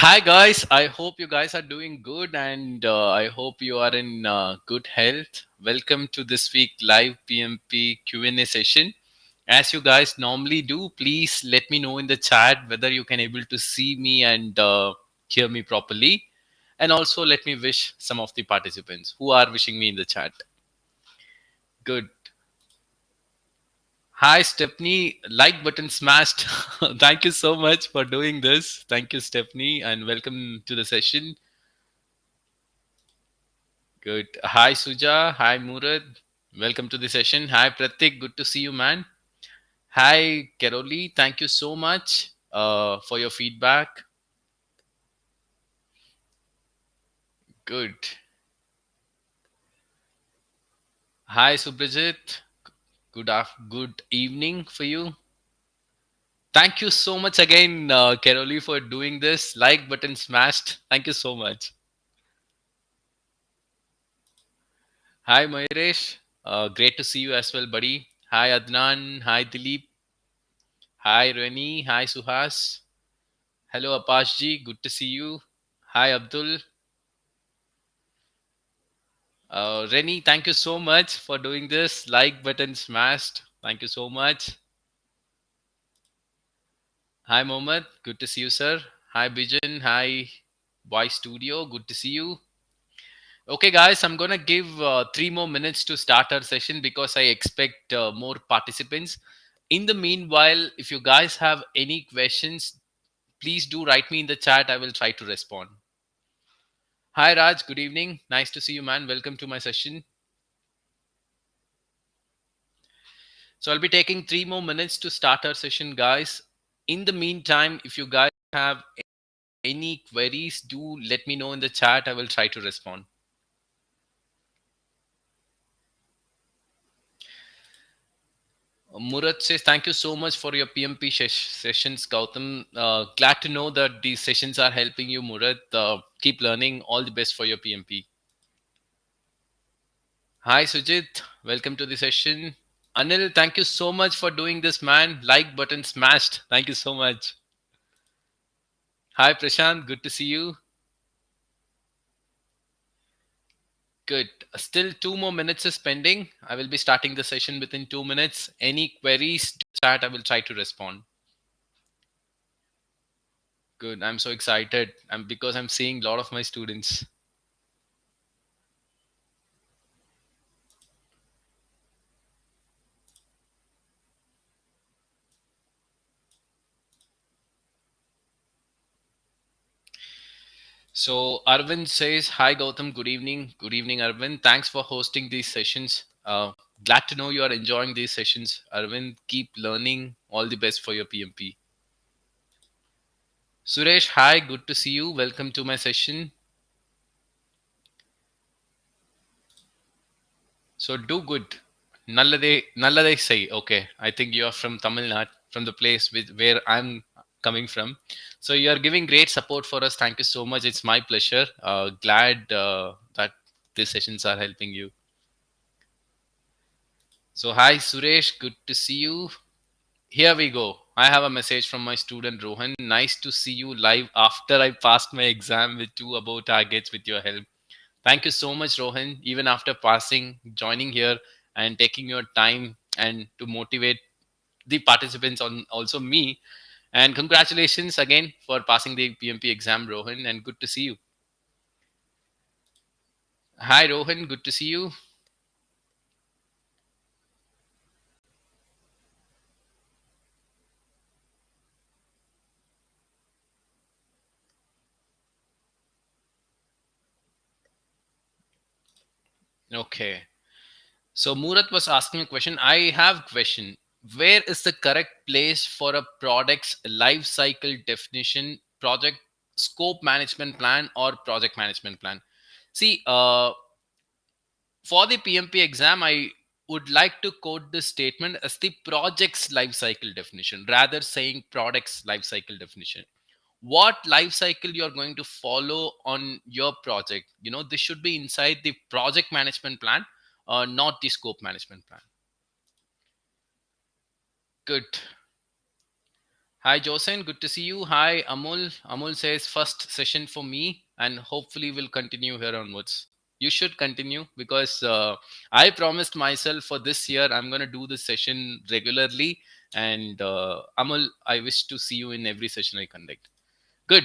Hi guys, I hope you guys are doing good and I hope you are in good health. Welcome to this week live PMP Q&A session. As you guys normally do, please let me know in the chat whether you can able to see me and hear me properly. And also let me wish some of the participants who are wishing me in the chat. Good. Hi Stephanie, like button smashed. Thank you so much for doing this. Thank you Stephanie and welcome to the session. Good. Hi, Suja. Hi, Murad. Welcome to the session. Hi, Pratik. Good to see you, man. Hi, Caroli. Thank you so much for your feedback. Good. Hi, Subhajit. Good evening for you. Thank you so much again, Caroli, for doing this. Like button smashed. Thank you so much. Hi, Mayuresh. Great to see you as well, buddy. Hi, Adnan. Hi, Dilip. Hi, Reni. Hi, Suhas. Hello, Apashji. Good to see you. Hi, Abdul. Rennie, thank you so much for doing this. Like button smashed. Thank you so much. Hi, Mohammed. Good to see you, sir. Hi, Bijan. Hi, Boy Studio. Good to see you. Okay, guys, I'm going to give 3 more minutes to start our session because I expect more participants. In the meanwhile, if you guys have any questions, please do write me in the chat. I will try to respond. Hi, Raj. Good evening. Nice to see you, man. Welcome to my session. So I'll be taking 3 more minutes to start our session, guys. In the meantime, if you guys have any queries, do let me know in the chat. I will try to respond. Murat says, thank you so much for your PMP sessions, Gautam. Glad to know that these sessions are helping you, Murat. Keep learning. All the best for your PMP. Hi, Sujit. Welcome to the session. Anil, thank you so much for doing this, man. Like button smashed. Thank you so much. Hi, Prashant. Good to see you. Good. Still 2 more minutes is pending. I will be starting the session within 2 minutes. Any queries to chat, I will try to respond. Good. I'm so excited. Because I'm seeing a lot of my students. So Arvind says, "Hi Gautam. Good evening. Good evening, Arvind. Thanks for hosting these sessions. Glad to know you are enjoying these sessions, Arvind. Keep learning. All the best for your PMP." Suresh, hi. Good to see you. Welcome to my session. So do good. Nallade say. Okay, I think you are from Tamil Nadu, from the place where I'm coming from. So you are giving great support for us. Thank you so much. It's my pleasure. Glad that these sessions are helping you. So hi Suresh, good to see you. Here we go. I have a message from my student Rohan. Nice to see you live after I passed my exam with 2 above targets with your help. Thank you so much, Rohan. Even after passing, joining here and taking your time and to motivate the participants on also me. And congratulations again for passing the PMP exam, Rohan. And good to see you. Hi, Rohan. Good to see you. Okay. So Murat was asking a question. I have question. Where is the correct place for a product's life cycle definition, project scope management plan, or project management plan? See, for the PMP exam, I would like to quote this statement as the project's life cycle definition, rather saying product's life cycle definition. What life cycle you're going to follow on your project? This should be inside the project management plan, not the scope management plan. Good. Hi, Josen. Good to see you. Hi, Amul. Amul says first session for me, and hopefully we'll continue here onwards. You should continue because I promised myself for this year I'm going to do this session regularly. And Amul, I wish to see you in every session I conduct. Good.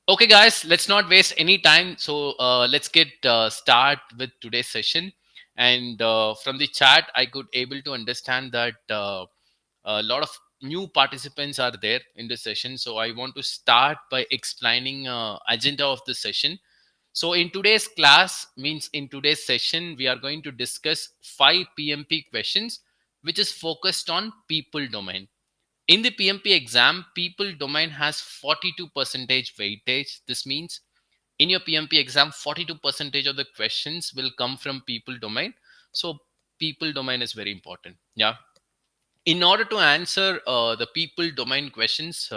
Okay, guys, let's not waste any time. So let's get start with today's session. And from the chat, I could able to understand that a lot of new participants are there in this session. So I want to start by explaining agenda of the session. So in today's class, means in today's session, we are going to discuss 5 PMP questions, which is focused on people domain. In the PMP exam, people domain has 42 percentage weightage. This means in your PMP exam, 42 percentage of the questions will come from people domain. So people domain is very important. Yeah. In order to answer the people domain questions,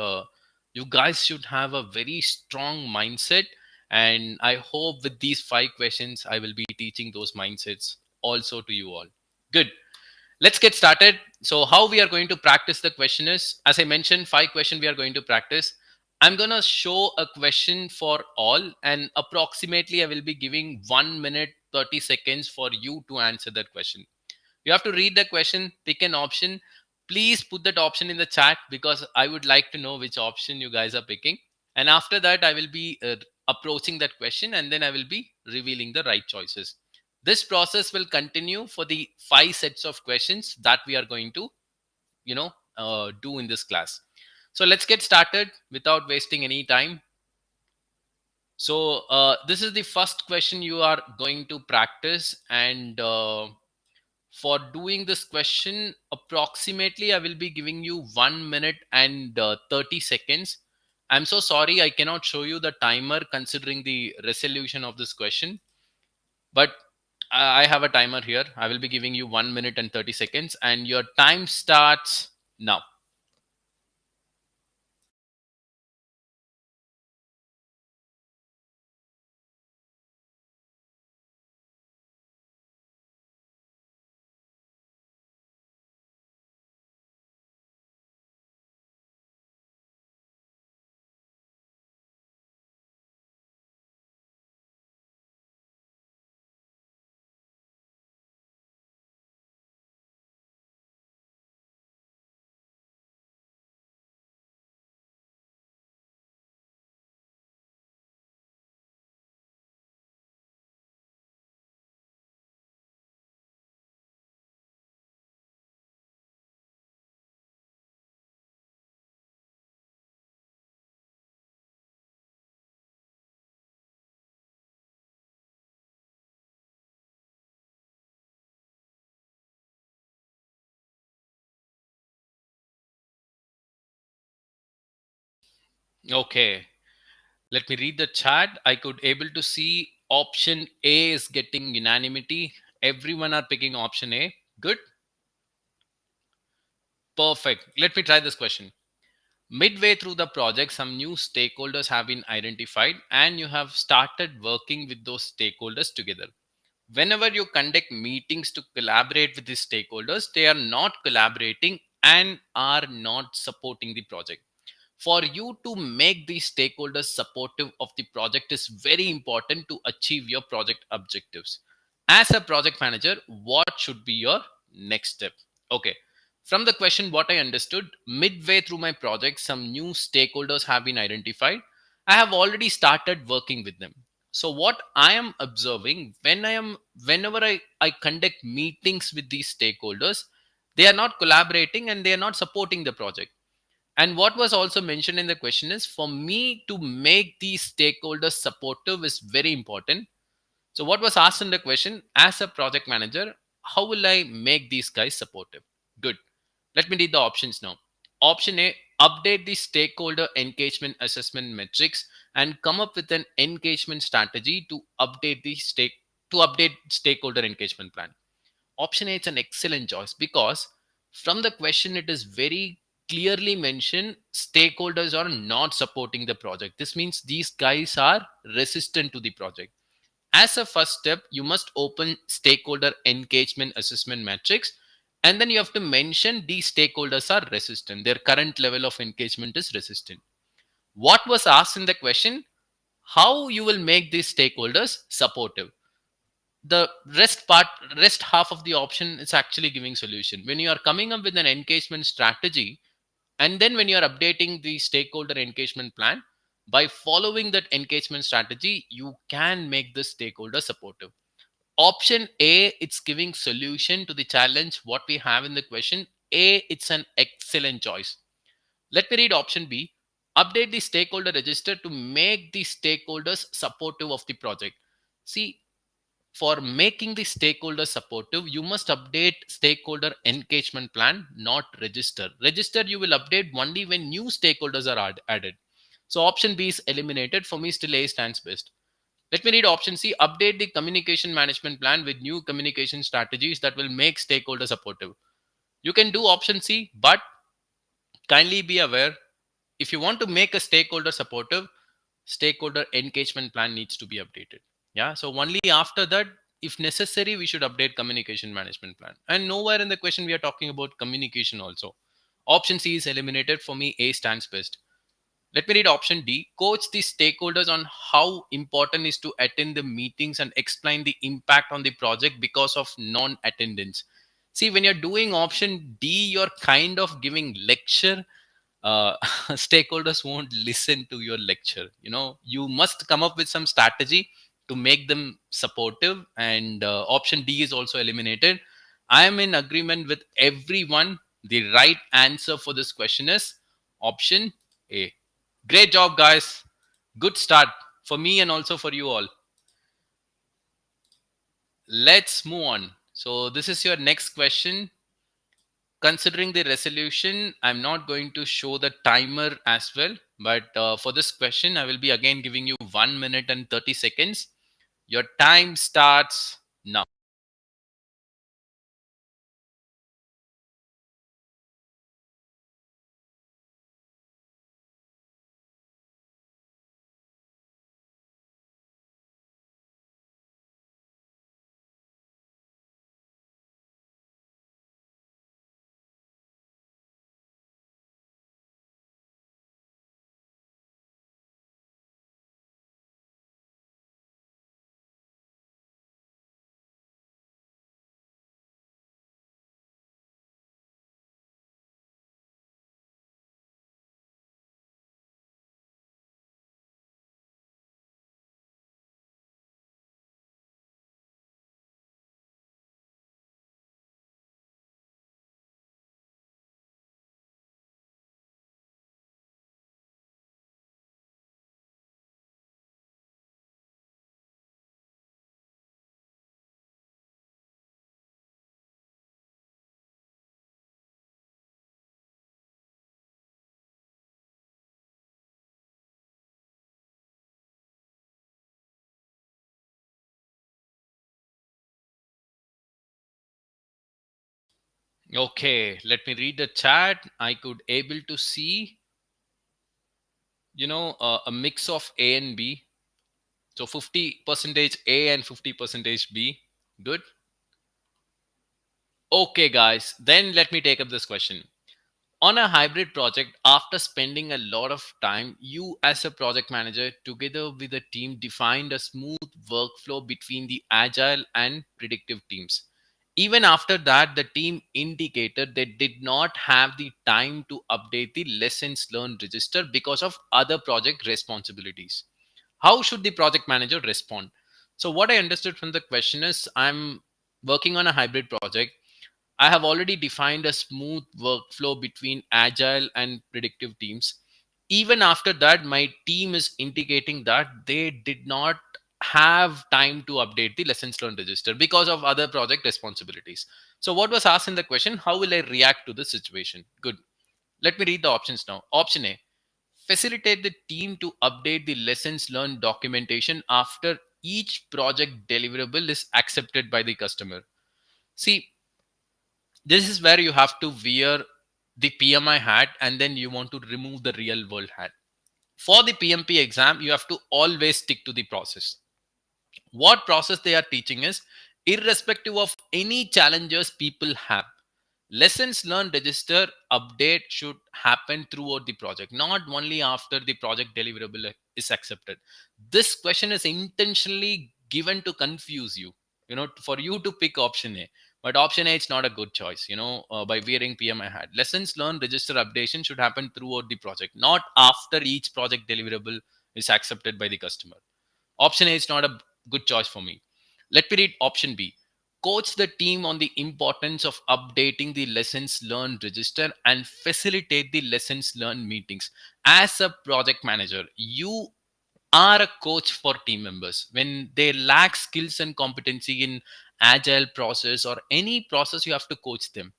you guys should have a very strong mindset. And I hope with these 5 questions, I will be teaching those mindsets also to you all. Good. Let's get started. So how we are going to practice the question is, as I mentioned, 5 questions we are going to practice. I'm going to show a question for all, and approximately I will be giving 1 minute 30 seconds for you to answer that question. You have to read the question, pick an option. Please put that option in the chat because I would like to know which option you guys are picking. And after that, I will be approaching that question, and then I will be revealing the right choices. This process will continue for the 5 sets of questions that we are going to, do in this class. So let's get started without wasting any time. So this is the first question you are going to practice, and for doing this question, approximately I will be giving you 1 minute and 30 seconds. I'm so sorry I cannot show you the timer considering the resolution of this question, but I have a timer here. I will be giving you 1 minute and 30 seconds, and your time starts now. Okay, let me read the chat. I could able to see option A is getting unanimity. Everyone are picking option A. Good. Perfect. Let me try this question. Midway through the project, some new stakeholders have been identified, and you have started working with those stakeholders together. Whenever you conduct meetings to collaborate with these stakeholders, they are not collaborating and are not supporting the project. For you to make these stakeholders supportive of the project is very important to achieve your project objectives. As a project manager, what should be your next step? Okay, from the question what I understood, midway through my project some new stakeholders have been identified. I have already started working with them. So what I am observing, whenever I conduct meetings with these stakeholders, they are not collaborating and they are not supporting the project. And what was also mentioned in the question is, for me to make these stakeholders supportive is very important. So what was asked in the question, as a project manager, how will I make these guys supportive? Good. Let me read the options now. Option A, update the stakeholder engagement assessment metrics and come up with an engagement strategy to update stakeholder engagement plan. Option A is an excellent choice because from the question it is very clearly mentioned stakeholders are not supporting the project. This means these guys are resistant to the project. As a first step, you must open stakeholder engagement assessment matrix And then you have to mention these stakeholders are resistant. Their current level of engagement is resistant. What was asked in the question? How you will make these stakeholders supportive. The rest half of the option is actually giving solution. When you are coming up with an engagement strategy, and then when you are updating the stakeholder engagement plan, by following that engagement strategy, you can make the stakeholder supportive. Option A, it's giving solution to the challenge what we have in the question. A, it's an excellent choice. Let me read option B. Update the stakeholder register to make the stakeholders supportive of the project. See, for making the stakeholder supportive, you must update stakeholder engagement plan, not register. Register you will update only when new stakeholders are added. So option B is eliminated. For me, still A stands best. Let me read option C. Update the communication management plan with new communication strategies that will make stakeholders supportive. You can do option C, but kindly be aware, if you want to make a stakeholder supportive, stakeholder engagement plan needs to be updated. Yeah. So only after that, if necessary, we should update communication management plan. And nowhere in the question we are talking about communication also. Option C is eliminated. For me, A stands best. Let me read option D. Coach the stakeholders on how important is to attend the meetings and explain the impact on the project because of non-attendance. See, when you're doing option D, you're kind of giving lecture. Stakeholders won't listen to your lecture. You must come up with some strategy to make them supportive. And option D is also eliminated. I am in agreement with everyone. The right answer for this question is option A. Great job, guys. Good start for me and also for you all. Let's move on. So, this is your next question. Considering the resolution, I'm not going to show the timer as well. But for this question, I will be again giving you 1 minute and 30 seconds. Your time starts now. Okay, let me read the chat. I could able to see, a mix of A and B. So 50 percentage A and 50 percentage B. Good. Okay, guys. Then let me take up this question. On a hybrid project, after spending a lot of time, you as a project manager, together with the team, defined a smooth workflow between the agile and predictive teams. Even after that, the team indicated they did not have the time to update the lessons learned register because of other project responsibilities. How should the project manager respond? So, what I understood from the question is, I'm working on a hybrid project. I have already defined a smooth workflow between agile and predictive teams. Even after that, my team is indicating that they did not have time to update the lessons learned register because of other project responsibilities. So, what was asked in the question? How will I react to this situation? Good. Let me read the options now. Option A: facilitate the team to update the lessons learned documentation after each project deliverable is accepted by the customer. See, this is where you have to wear the PMI hat and then you want to remove the real world hat. For the PMP exam, you have to always stick to the process. What process they are teaching is irrespective of any challenges people have. Lessons learned register update should happen throughout the project, not only after the project deliverable is accepted. This question is intentionally given to confuse you, for you to pick option A. But option A is not a good choice, by wearing PMI hat. Lessons learned register updation should happen throughout the project, not after each project deliverable is accepted by the customer. Option A is not a good choice for me. Let me read option B. Coach the team on the importance of updating the lessons learned register and facilitate the lessons learned meetings. As a project manager, you are a coach for team members. When they lack skills and competency in agile process or any process, you have to coach them.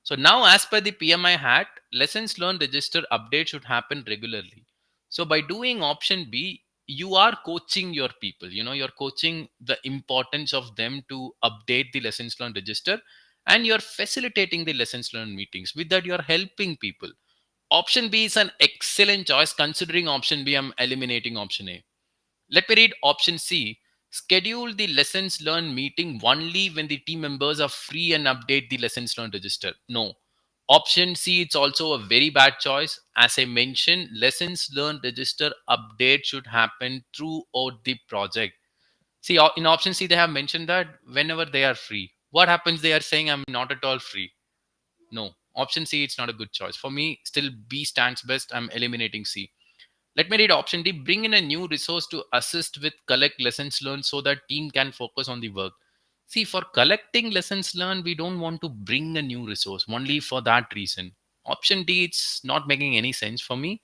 So now, as per the PMI hat, lessons learned register update should happen regularly. So by doing option B, you are coaching your people. You're coaching the importance of them to update the lessons learned register, and you're facilitating the lessons learned meetings. With that, you're helping people. Option B is an excellent choice. Considering option B, I'm eliminating option A. Let me read option C. Schedule the lessons learned meeting only when the team members are free and update the lessons learned register. No. Option C, it's also a very bad choice. As I mentioned, lessons learned register update should happen throughout the project. See, in option C, they have mentioned that whenever they are free. What happens? They are saying, I'm not at all free. No. Option C, it's not a good choice. For me, still B stands best. I'm eliminating C. Let me read option D. Bring in a new resource to assist with collect lessons learned so that team can focus on the work. See, for collecting lessons learned, we don't want to bring a new resource only for that reason. Option D, it's not making any sense for me.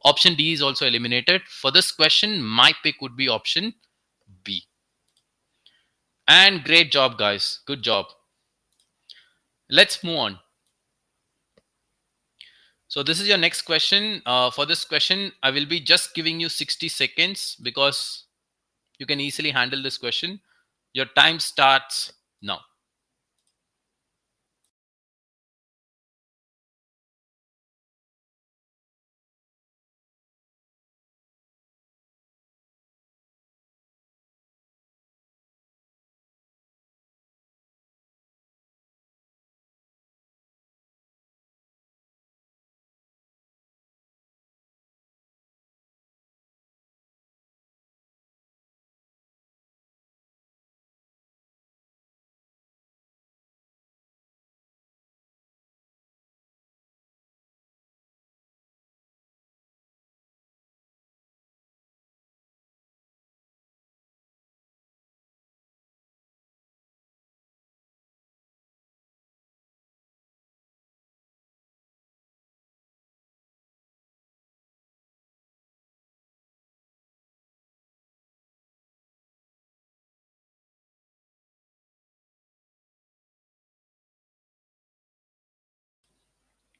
Option D is also eliminated. For this question, my pick would be option B. And great job, guys. Good job. Let's move on. So this is your next question. For this question, I will be just giving you 60 seconds because you can easily handle this question. Your time starts now.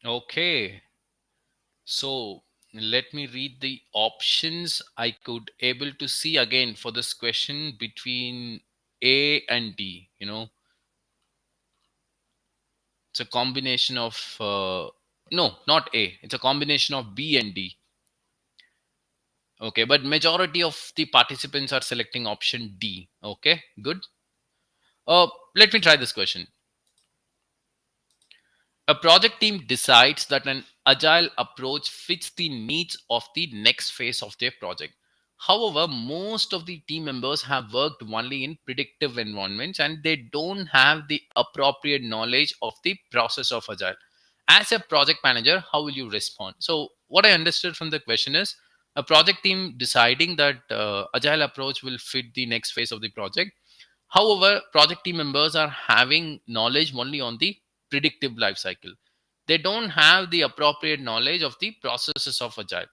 Okay. So let me read the options I could able to see again for this question between A and D. It's a combination of no, not A. It's a combination of B and D. Okay, but majority of the participants are selecting option D. Okay, good. Let me try this question. A project team decides that an agile approach fits the needs of the next phase of their project. However, most of the team members have worked only in predictive environments and they don't have the appropriate knowledge of the process of agile. As a project manager, how will you respond? So, what I understood from the question is a project team deciding that agile approach will fit the next phase of the project. However, project team members are having knowledge only on the predictive life cycle. They don't have the appropriate knowledge of the processes of agile.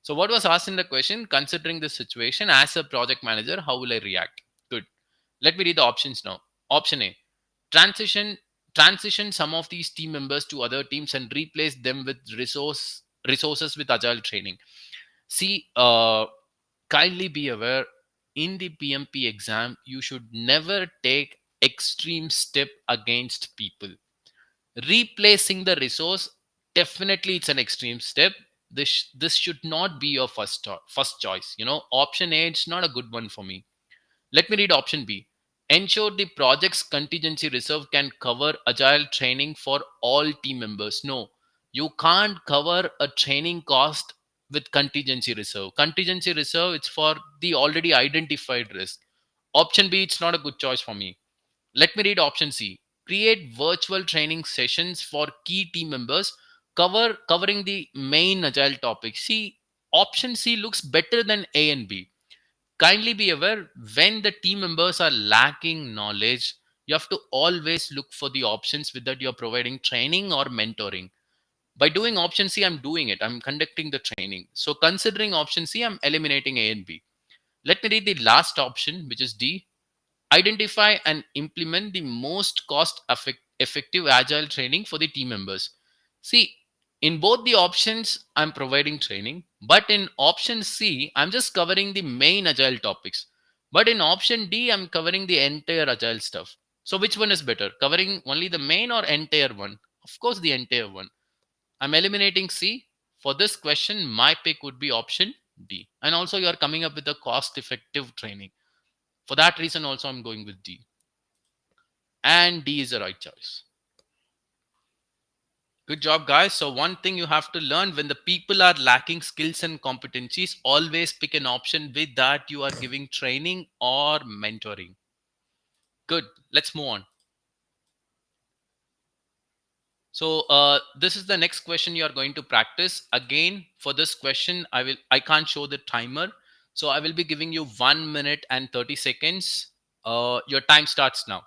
So, what was asked in the question, considering the situation as a project manager, how will I react? Good. Let me read the options now. Option A, transition transition some of these team members to other teams and replace them with resources with agile training. See, kindly be aware, in the PMP exam, you should never take extreme step against people. Replacing the resource, definitely it's an extreme step. This should not be your first choice. Option A, it's not a good one for me. Let me read option B. Ensure the project's contingency reserve can cover agile training for all team members. No, you can't cover a training cost with contingency reserve. Contingency reserve, it's for the already identified risk. Option B, it's not a good choice for me. Let me read option C. Create virtual training sessions for key team members covering the main agile topics. See, option C looks better than A and B. Kindly be aware, when the team members are lacking knowledge, you have to always look for the options with that you're providing training or mentoring. By doing option C, I'm doing it. I'm conducting the training. So considering option C, I'm eliminating A and B. Let me read the last option, which is D. Identify and implement the most effective agile training for the team members. See, in both the options, I'm providing training, but in option C, I'm just covering the main agile topics. But in option D, I'm covering the entire agile stuff. So, which one is better? Covering only the main or entire one? Of course, the entire one. I'm eliminating C. For this question, my pick would be option D. And also, you are coming up with a cost effective training. For that reason, also, I'm going with D. And D is the right choice. Good job, guys. So, one thing you have to learn, when the people are lacking skills and competencies, always pick an option with that you are giving training or mentoring. Good. Let's move on. So, this is the next question you are going to practice. Again, for this question, I can't show the timer. So, I will be giving you 1 minute and 30 seconds. Your time starts now.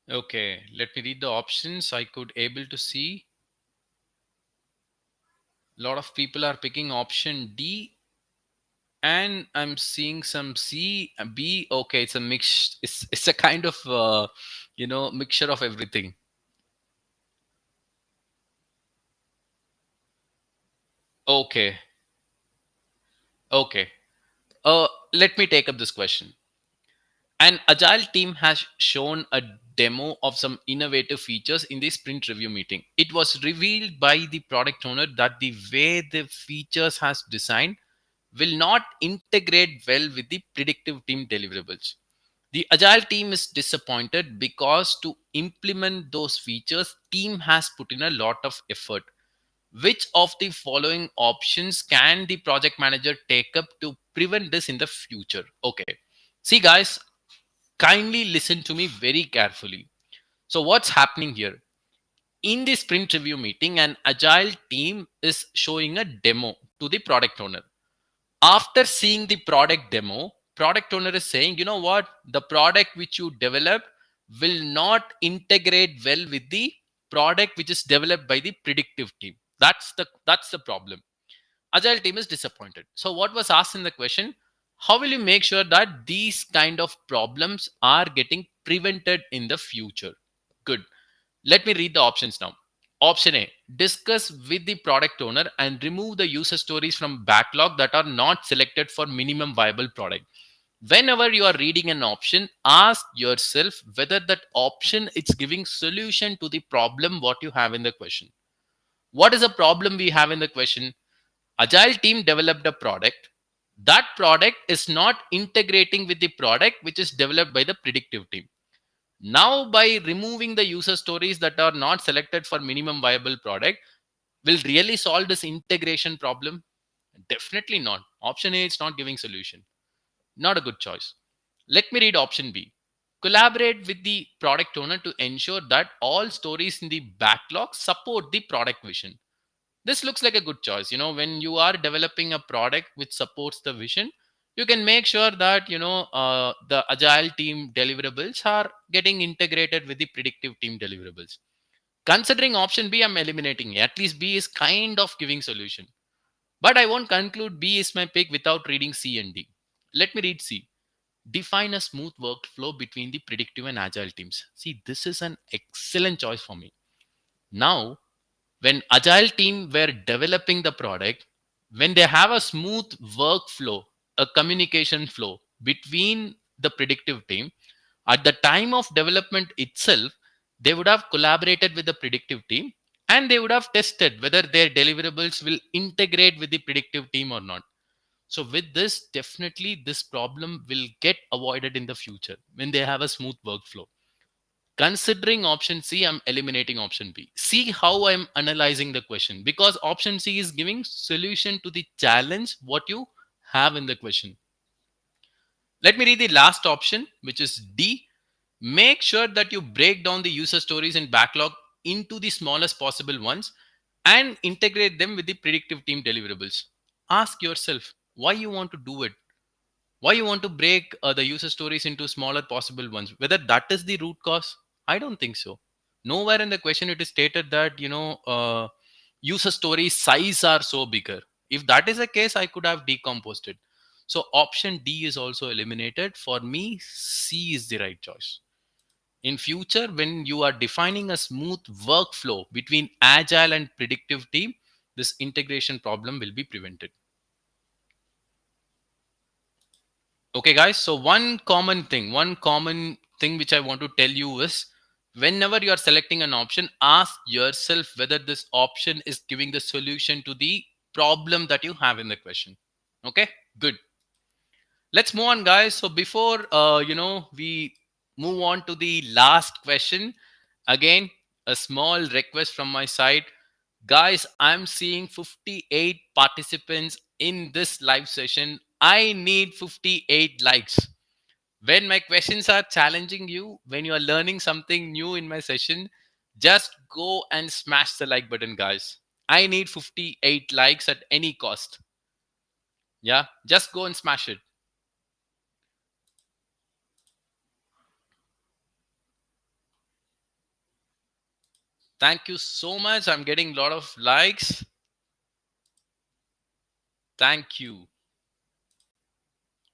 Okay, let me read the options. I could able to see a lot of people are picking option D, and I'm seeing some C, B. Okay, it's a mix. It's a kind of mixture of everything. Okay, okay. Let me take up this question. An agile team has shown a demo of some innovative features in the sprint review meeting. It was revealed by the product owner that the way the features has designed will not integrate well with the predictive team deliverables. The agile team is disappointed because to implement those features, team has put in a lot of effort. Which of the following options can the project manager take up to prevent this in the future? Okay. See, guys, kindly listen to me very carefully. So, what's happening here? In the sprint review meeting, an agile team is showing a demo to the product owner. After seeing the product demo, product owner is saying, you know what, the product which you developed will not integrate well with the product which is developed by the predictive team. That's the problem. Agile team is disappointed. So what was asked in the question, how will you make sure that these kind of problems are getting prevented in the future? Good. Let me read the options now. Option A, discuss with the product owner and remove the user stories from backlog that are not selected for minimum viable product. Whenever you are reading an option, ask yourself whether that option is giving solution to the problem what you have in the question. What is the problem we have in the question? Agile team developed a product. That product is not integrating with the product which is developed by the predictive team. Now, by removing the user stories that are not selected for minimum viable product, will really solve this integration problem? Definitely not. Option A is not giving solution. Not a good choice. Let me read option B. Collaborate with the product owner to ensure that all stories in the backlog support the product vision. This looks like a good choice. When you are developing a product which supports the vision, you can make sure that the agile team deliverables are getting integrated with the predictive team deliverables. Considering option B, I'm eliminating it. At least B is kind of giving solution. But I won't conclude B is my pick without reading C and D. Let me read C. Define a smooth workflow between the predictive and agile teams. See, this is an excellent choice for me. Now, when agile team were developing the product, when they have a smooth workflow, a communication flow between the predictive team, at the time of development itself, they would have collaborated with the predictive team and they would have tested whether their deliverables will integrate with the predictive team or not. So with this, definitely this problem will get avoided in the future when they have a smooth workflow. Considering option C, I'm eliminating option B. See how I'm analyzing the question, because option C is giving solution to the challenge what you have in the question. Let me read the last option, which is D. Make sure that you break down the user stories in backlog into the smallest possible ones and integrate them with the predictive team deliverables. Ask yourself why you want to do it, why you want to break the user stories into smaller possible ones, whether that is the root cause. I don't think so. Nowhere in the question it is stated that user story size are so bigger. If that is the case, I could have decomposed it. So option D is also eliminated. For me, C is the right choice. In future, when you are defining a smooth workflow between agile and predictive team, this integration problem will be prevented. Okay, guys. So one common thing which I want to tell you is, whenever you are selecting an option, ask yourself whether this option is giving the solution to the problem that you have in the question. Okay, good. Let's move on, guys. So before we move on to the last question, again a small request from my side. Guys, I'm seeing 58 participants in this live session. I need 58 likes. When my questions are challenging you, when you are learning something new in my session, just go and smash the like button, guys. I need 58 likes at any cost. Yeah, just go and smash it. Thank you so much. I'm getting a lot of likes. Thank you.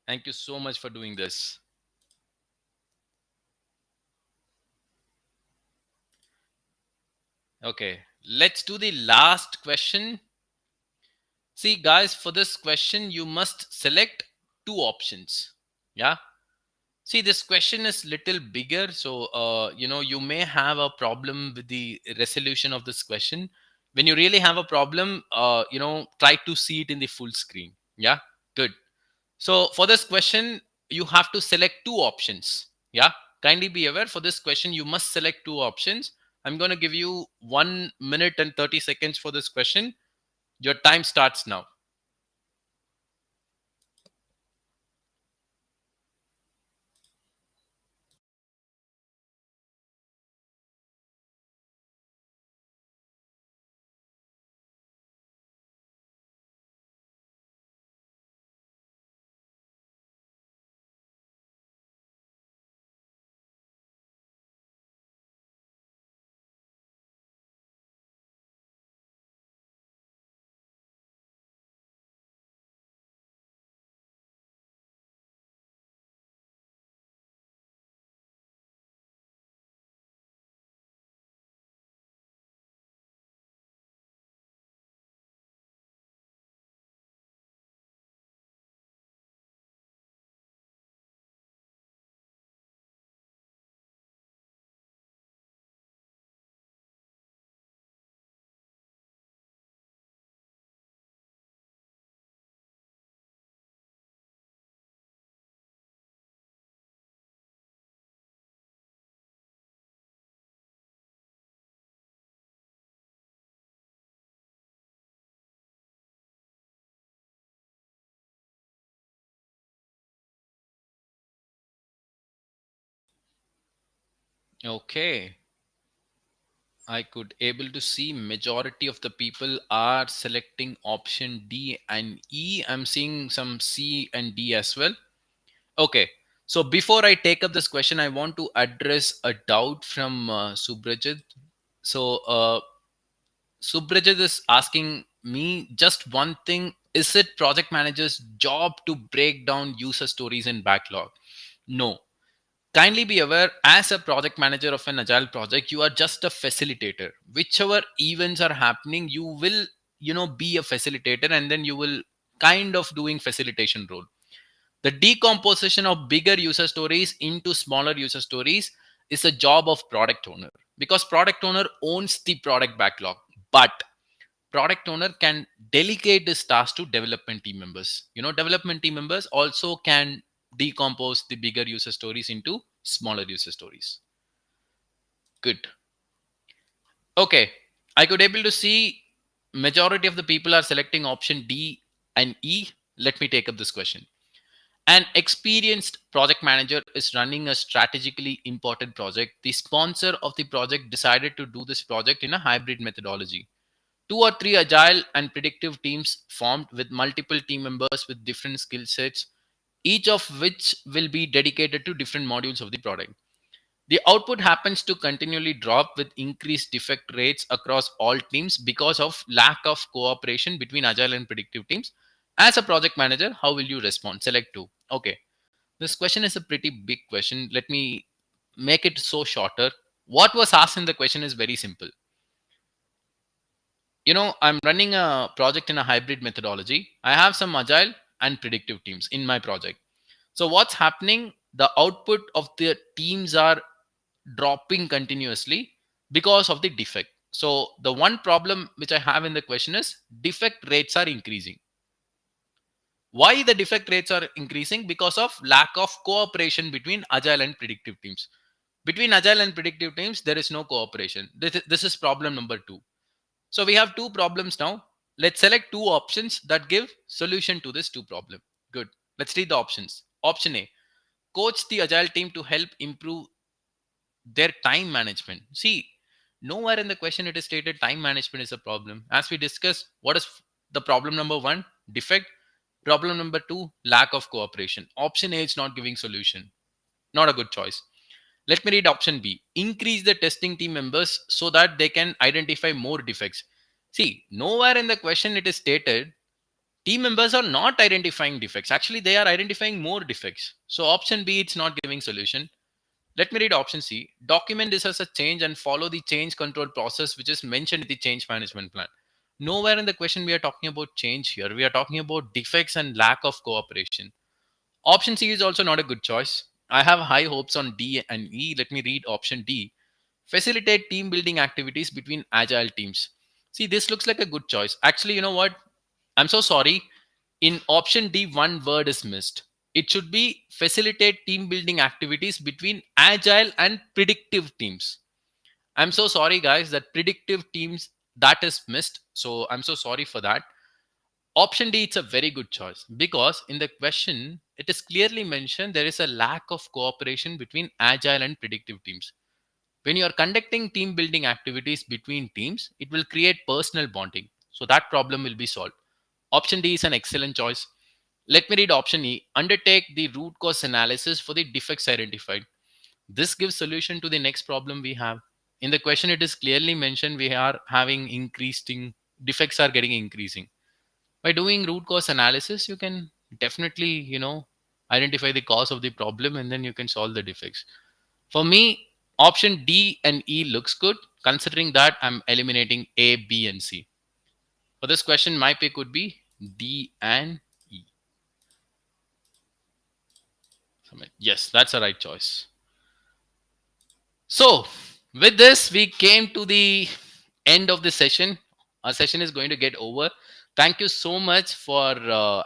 Thank you so much for doing this. Okay, let's do the last question. See, guys, for this question, you must select two options. Yeah. See, this question is little bigger, so you may have a problem with the resolution of this question. When you really have a problem, try to see it in the full screen. Yeah, good. So for this question, you have to select two options. Yeah, kindly be aware, for this question, you must select two options. I'm going to give you 1 minute and 30 seconds for this question. Your time starts now. Okay. I could able to see majority of the people are selecting option D and E. I'm seeing some C and D as well. Okay. So before I take up this question, I want to address a doubt from Subrajit. So Subrajit is asking me just one thing. Is it project manager's job to break down user stories in backlog? No. Kindly be aware, as a project manager of an agile project, you are just a facilitator. Whichever events are happening, you will, be a facilitator, and then you will kind of doing facilitation role. The decomposition of bigger user stories into smaller user stories is a job of product owner, because product owner owns the product backlog. But product owner can delegate this task to development team members. Development team members also can decompose the bigger user stories into smaller user stories. Good. Okay. I could able to see majority of the people are selecting option D and E. Let me take up this question. An experienced project manager is running a strategically important project. The sponsor of the project decided to do this project in a hybrid methodology. Two or three agile and predictive teams formed with multiple team members with different skill sets, each of which will be dedicated to different modules of the product. The output happens to continually drop with increased defect rates across all teams because of lack of cooperation between agile and predictive teams. As a project manager, how will you respond? Select two. Okay. This question is a pretty big question. Let me make it so shorter. What was asked in the question is very simple. I'm running a project in a hybrid methodology. I have some agile and predictive teams in my project. So what's happening, the output of the teams are dropping continuously because of the defect. So the one problem which I have in the question is defect rates are increasing. Why the defect rates are increasing? Because of lack of cooperation between agile and predictive teams. Between agile and predictive teams there is no cooperation. This is problem number 2. So we have two problems now. Let's select two options that give solution to this two problem. Good. Let's read the options. Option A: coach the agile team to help improve their time management. See, nowhere in the question it is stated time management is a problem. As we discussed, what is the problem number 1? Defect. Problem number 2, lack of cooperation. Option A is not giving solution. Not a good choice. Let me read option B. Increase the testing team members so that they can identify more defects. See, nowhere in the question it is stated team members are not identifying defects. Actually, they are identifying more defects. So option B, it's not giving solution. Let me read option C. Document this as a change and follow the change control process which is mentioned in the change management plan. Nowhere in the question we are talking about change here. We are talking about defects and lack of cooperation. Option C is also not a good choice. I have high hopes on D and E. Let me read option D. Facilitate team building activities between agile teams. See, this looks like a good choice. Actually, you know what? I'm so sorry. In option D, one word is missed. It should be facilitate team building activities between agile and predictive teams. I'm so sorry, guys, that predictive teams that is missed. So I'm so sorry for that. Option D, it's a very good choice because in the question, it is clearly mentioned there is a lack of cooperation between agile and predictive teams. When you are conducting team building activities between teams, it will create personal bonding. So that problem will be solved. Option D is an excellent choice. Let me read option E. Undertake the root cause analysis for the defects identified. This gives solution to the next problem we have. In the question, it is clearly mentioned we are having increasing defects are getting increasing. By doing root cause analysis, you can definitely, identify the cause of the problem and then you can solve the defects. For me, option D and E looks good. Considering that, I'm eliminating A, B, and C. For this question, my pick would be D and E. Yes, that's the right choice. So, with this, we came to the end of the session. Our session is going to get over. Thank you so much for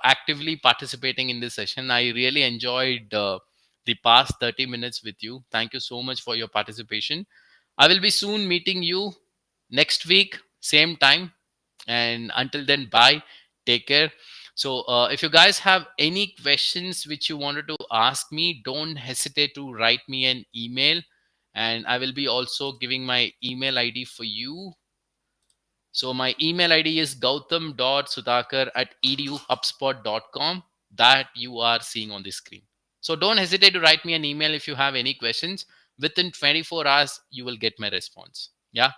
actively participating in this session. I really enjoyed the past 30 minutes with you. Thank you so much for your participation. I will be soon meeting you next week, same time. And until then, bye. Take care. So, if you guys have any questions which you wanted to ask me, don't hesitate to write me an email And I will be also giving my email ID for you. So my email ID is gautham.sudakar at eduhubspot.com, that you are seeing on the screen. So don't hesitate to write me an email if you have any questions. Within 24 hours, you will get my response. Yeah,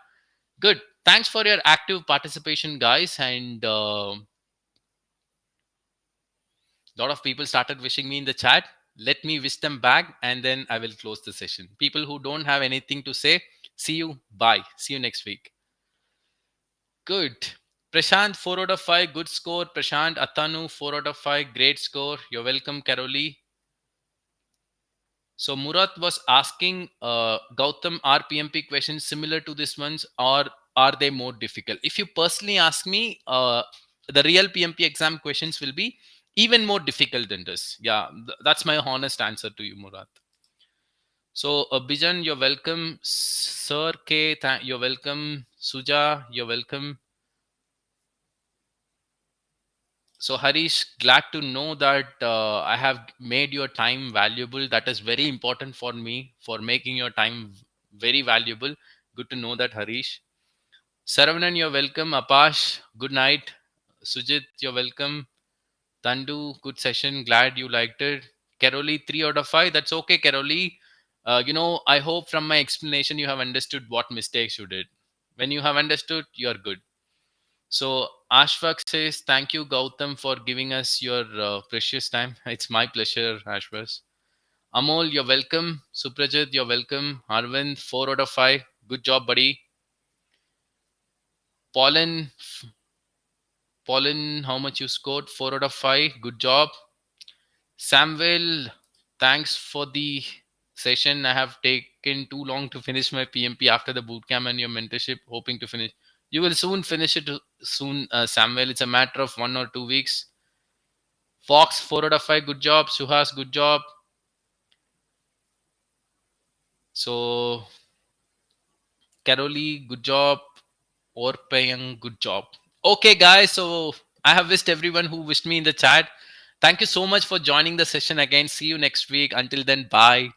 good. Thanks for your active participation, guys. And a lot of people started wishing me in the chat. Let me wish them back and then I will close the session. People who don't have anything to say, see you. Bye. See you next week. Good. Prashant, 4 out of 5. Good score. Prashant, Atanu, 4 out of 5. Great score. You're welcome, Caroli. So Murat was asking, Gautam, are PMP questions similar to this ones or are they more difficult? If you personally ask me, the real PMP exam questions will be even more difficult than this. Yeah, that's my honest answer to you, Murat. So Bijan, you're welcome. Sir K, you're welcome. Suja, you're welcome. So Harish, glad to know that I have made your time valuable. That is very important for me, for making your time very valuable. Good to know that, Harish. Saravanan, you're welcome. Apash, good night. Sujit, you're welcome. Tandu, good session. Glad you liked it. Caroli, 3 out of 5. That's okay, Caroli. I hope from my explanation you have understood what mistakes you did. When you have understood, you're good. So Ashfaq says, thank you, Gautam, for giving us your precious time. It's my pleasure, Ashfaq. Amol, you're welcome. Suprajit, you're welcome. Arvind, 4 out of 5. Good job, buddy. Pollen, Pollen, how much you scored? 4 out of 5. Good job. Samuel, thanks for the session. I have taken too long to finish my PMP after the bootcamp and your mentorship, hoping to finish. You will soon finish it soon, Samuel. It's a matter of 1 or 2 weeks. Fox, 4 out of 5. Good job. Suhas, good job. So, Caroli, good job. Orpayang, good job. Okay, guys. So, I have wished everyone who wished me in the chat. Thank you so much for joining the session again. See you next week. Until then, bye. Take